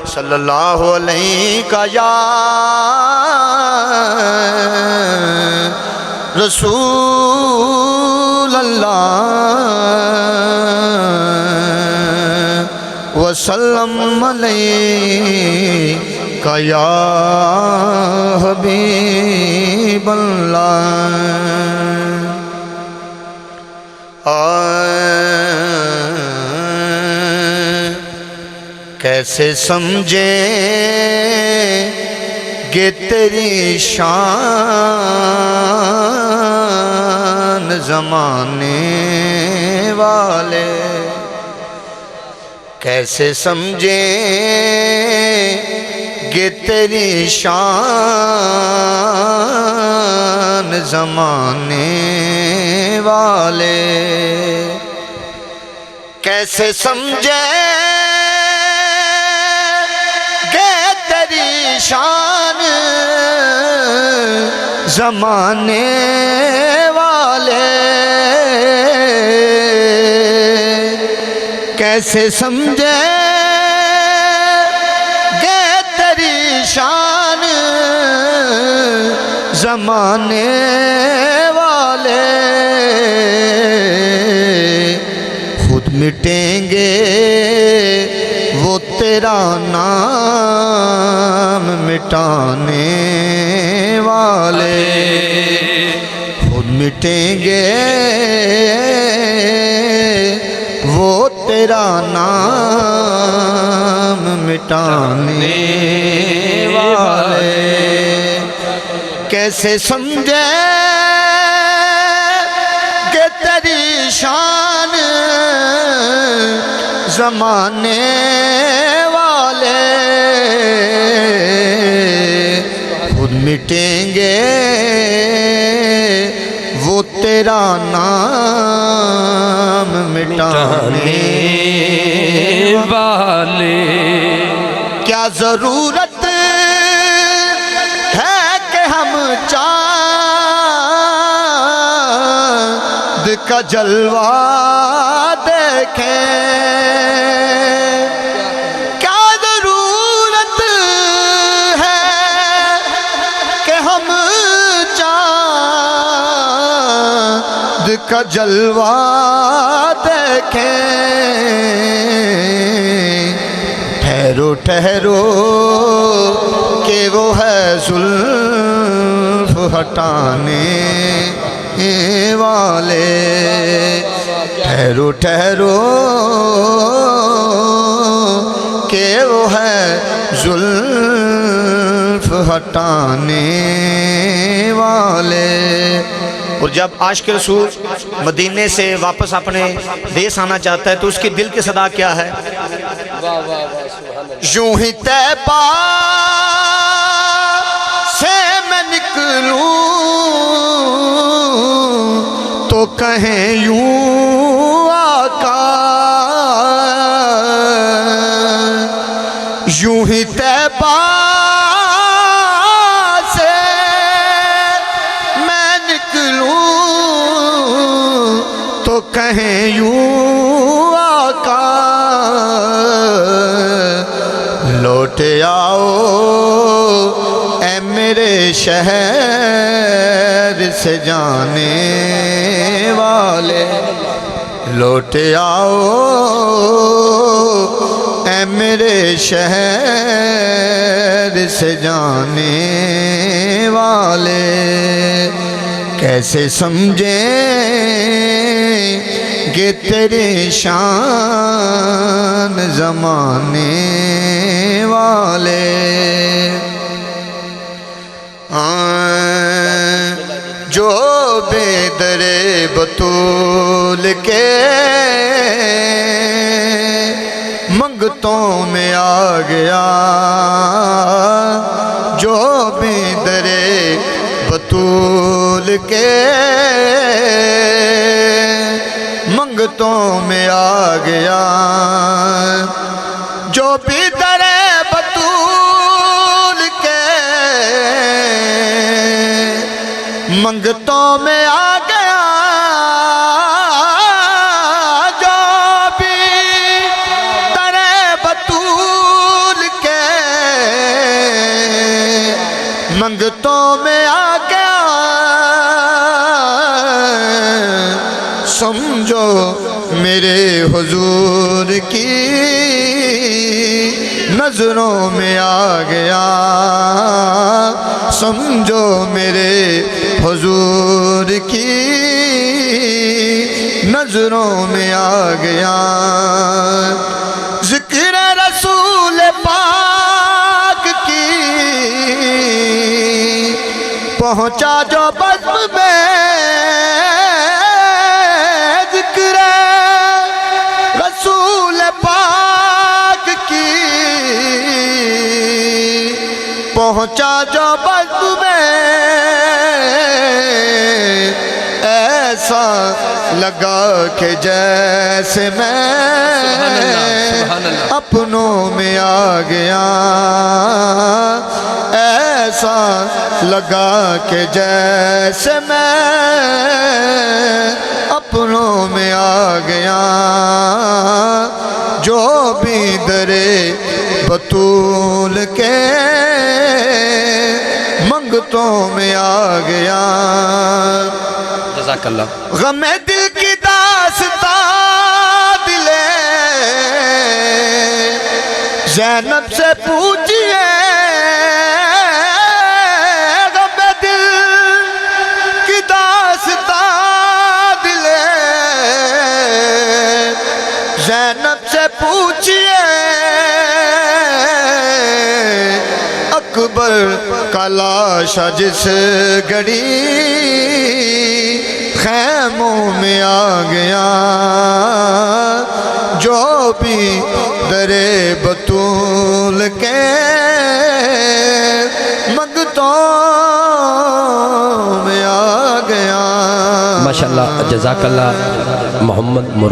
صلی اللہ علیہ یا رسول اللہ وسلم علیہ یا حبیب اللہ کیسے سمجھیں گے تیری شان زمانے والے کیسے سمجھیں گے تیری شان زمانے والے کیسے سمجھیں گے تیری شان زمانے والے کیسے سمجھیں گے تیری شان زمانے والے خود مٹیں گے وہ تیرا نام مٹانے والے خود مٹیں گے وہ تیرا نام مٹانے والے کیسے سمجھیں کہ تیری شان زمانے والے خود مٹیں گے وہ تیرا نام مٹانے والے کیا ضرورت ہے کہ ہم چاند کا جلوہ دیکھیں کیا ضرورت ہے کہ ہم چاند کا جلوہ دیکھیں ٹھہرو ٹھہرو کہ وہ ہے زلف ہٹانے والے ٹھہرو ٹھہرو کہ وہ ہے زلف ہٹانے والے اور جب عاشق رسول مدینے سے واپس اپنے دیس آنا چاہتا ہے تو اس کی دل کی صدا کیا ہے یوں ہی طیبہ سے میں نکلوں تو کہیں یوں آقا یوں ہی طیبہ سے میں نکلوں تو کہیں یوں آقا لوٹ آؤ اے میرے شہر سے جانے والے لوٹ آؤ اے میرے شہر سے جانے والے کیسے سمجھیں گے تیری شان زمانے والے جو بے در بطول کے منگتوں میں آ گیا جو بے در بطول کے منگتوں میں آ گیا جو بھی در بطول کے منگتوں میں آ گیا جو بھی در بطول کے منگتوں میں آ گیا سمجھو میرے حضور کی نظروں میں آ گیا سمجھو میرے حضور کی نظروں میں آ گیا ذکر رسول پاک کی پہنچا جو بزم میں ذکر رسول پاک کی پہنچا جو بزم میں ایسا لگا کہ جیسے میں اپنوں میں آ گیا ایسا لگا کہ جیسے میں اپنوں میں آ گیا جو بھی درے بطول کے منگتوں میں آ گیا جزاک اللہ غم دل کی داستان دلے زینب سے پوچھئے غم دل کی داستان دلے زینب سے پوچھئے اکبر کا لاشا جس گھڑی خیموں میں آ گیا جو بھی درے بطول کے منگتوں میں آ گیا ماشاءاللہ جزاک اللہ محمد مراد